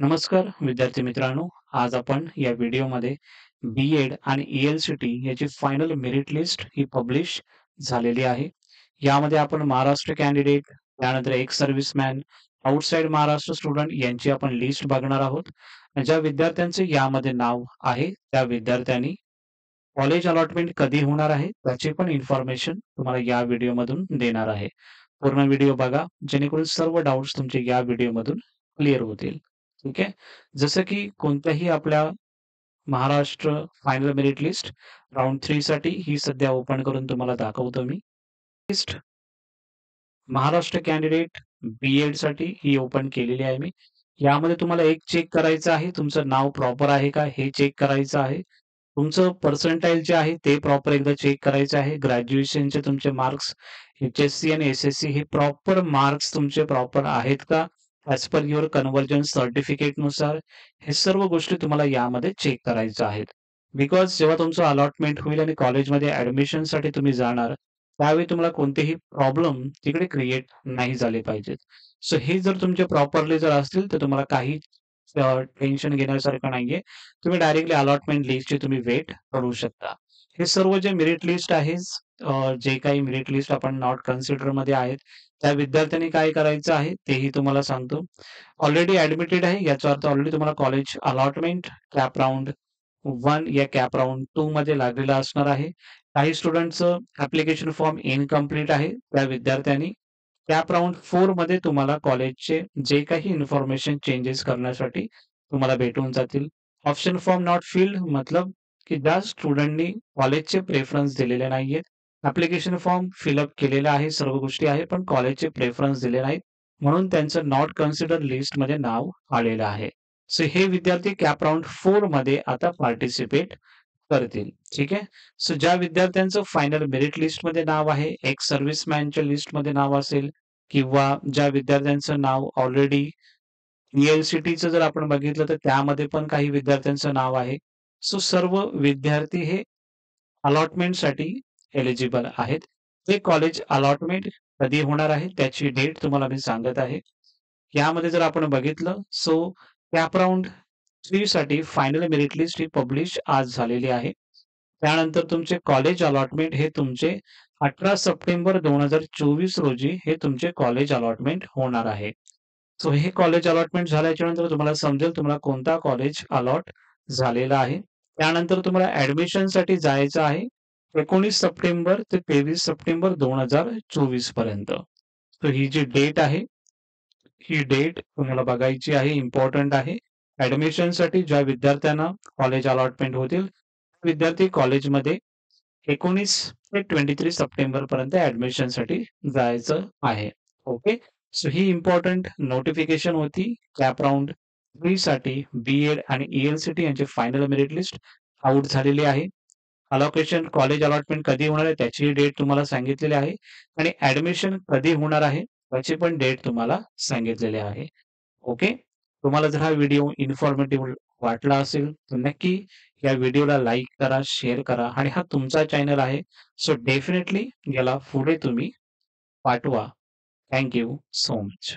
नमस्कार विद्यार्थी मित्रांनो. आज आपण या व्हिडिओमध्ये बी-एड आणि ई-एल-सी-टी याची फायनल मेरिट लिस्ट ही पब्लिश झालेली आहे. यामध्ये आपण महाराष्ट्र कॅन्डिडेट, त्यानंतर ex serviceman, outside Maharashtra student यांची आपण लिस्ट बघणार आहोत. ज्या विद्यार्थ्यांचे यामध्ये नाव आहे, त्या विद्यार्थ्यांनी कॉलेज अलॉटमेंट कधी होणार आहे, त्याची पण इन्फॉर्मेशन तुम्हाला या व्हिडिओमधून देणार आहे. पूर्ण व्हिडिओ बघा, जेणेकरून सर्व डाउट्स तुमचे या व्हिडिओमधून क्लिअर होतील. ठीक आहे. जसं की कोणत्याही आपल्या Maharashtra final merit list round 3 साठी ही सध्या ओपन करून तुम्हाला दाखवतो मी. लिस्ट महाराष्ट्र कॅन्डिडेट बी-एड साठी ही ओपन केलेली आहे मी. यामध्ये तुम्हाला एक चेक करायचं आहे, तुमचं नाव प्रॉपर आहे का हे चेक करायचं आहे. तुमचं पर्सेंटाइल जे आहे ते प्रॉपर एकदा चेक करायचं आहे. ग्रॅज्युएशनचे तुमचे मार्क्स, एच-एस-सी आणि एस-एस-सी हे प्रॉपर मार्क्स तुमचे प्रॉपर आहेत का? ॲज पर युअर कन्व्हर्जन सर्टिफिकेटनुसार हे सर्व गोष्टी तुम्हाला यामध्ये चेक करायच्या आहेत. बिकॉज जेव्हा तुमचं अलॉटमेंट होईल आणि कॉलेजमध्ये ॲडमिशनसाठी तुम्ही जाणार, त्यावेळी तुम्हाला कोणतेही प्रॉब्लेम तिकडे क्रिएट नाही झाले पाहिजेत. सो हे जर तुमचे प्रॉपरली जर असतील, तर तुम्हाला काही टेन्शन घेण्यासारखं नाहीये. तुम्ही डायरेक्टली अलॉटमेंट लिस्टची तुम्ही वेट करू शकता. हे सर्व जे मेरिट लिस्ट आहे, जे काही मेरिट लिस्ट आपण नॉट कन्सिडरमध्ये आहेत, त्या विद्यार्थ्यांनी काय करायचं आहे तेही तुम्हाला सांगतो. ऑलरेडी ॲडमिटेड आहे याचा अर्थ ऑलरेडी तुम्हाला कॉलेज अलॉटमेंट कॅप राउंड 1 या कॅप राउंड 2 मध्ये लागलेला असणार आहे. काही स्टुडंटचं ॲप्लिकेशन फॉर्म इनकम्प्लीट आहे. त्या विद्यार्थ्यांनी कॅप राउंड 4 मध्ये तुम्हाला कॉलेजचे जे काही इन्फॉर्मेशन चेंजेस करण्यासाठी तुम्हाला भेटून जातील. ऑप्शन फॉर्म नॉट फिल्ड मतलब की ज्या स्टुडंटनी कॉलेजचे प्रेफरन्स दिलेले नाहीयेत. ॲप्लिकेशन फॉर्म फिलअप केलेला आहे, सर्व गोष्टी आहे, पण कॉलेजचे प्रेफरन्स दिले नाहीत. म्हणून त्यांचं नॉट कन्सिडर लिस्टमध्ये नाव आलेलं आहे. सो हे विद्यार्थी कॅप राउंड 4 मध्ये आता पार्टिसिपेट करतील. ठीक आहे. सो ज्या विद्यार्थ्यांचं फायनल मेरिट लिस्टमध्ये नाव आहे, एक्स सर्व्हिसमॅनच्या लिस्टमध्ये नाव असेल किंवा ज्या विद्यार्थ्यांचं नाव ऑलरेडी ई-एल-सी-टीचं जर आपण बघितलं तर त्यामध्ये पण काही विद्यार्थ्यांचं नाव आहे. सो सर्व विद्यार्थी हे अलॉटमेंटसाठी एलिजिबल आहेत. हे कॉलेज अलॉटमेंट कधी होणार आहे त्याची डेट तुम्हाला मी सांगत आहे. यामध्ये जर आपण बघितलं सो कॅप राउंड 3 साठी फायनल मेरिट लिस्ट ही पब्लिश आज झालेली आहे. त्यानंतर तुमचे कॉलेज अलॉटमेंट हे तुमचे 18 सप्टेंबर 2024 रोजी हे तुमचे कॉलेज अलॉटमेंट होणार आहे. सो हे कॉलेज अलॉटमेंट झाल्याच्या नंतर तुम्हाला समजेल तुम्हाला कोणता कॉलेज अलॉट झालेला आहे. त्यानंतर तुम्हाला ॲडमिशनसाठी जायचं आहे 19 सप्टेंबर ते 23 सप्टेंबर 2024 पर्यंत. तर ही जी डेट आहे, ही डेट तुम्हाला बघायची आहे, इम्पॉर्टंट आहे. ॲडमिशनसाठी ज्या विद्यार्थ्यांना कॉलेज अलॉटमेंट होतील, विद्यार्थी कॉलेजमध्ये 19 ते 23 सप्टेंबर पर्यंत ॲडमिशनसाठी जायचं आहे. ओके. सो ही इम्पॉर्टंट नोटिफिकेशन होती कॅप राउंड 3 साठी बी-एड आणि ई-एल-सी-टी यांची फायनल मेरिट लिस्ट आउट झालेली आहे. अलोकेशन कॉलेज अलॉटमेंट कधी होणार आहे त्याची डेट तुम्हाला सांगितलेली आहे आणि ॲडमिशन कधी होणार आहे त्याची पण डेट तुम्हाला सांगितलेली आहे. ओके. तुम्हाला जर हा व्हिडिओ इन्फॉर्मेटिव्ह वाटला असेल तर नक्की या व्हिडिओला लाईक करा, शेअर करा आणि हा तुमचा चॅनल आहे. सो डेफिनेटली याला पुढे तुम्ही पाठवा. Thank you so much.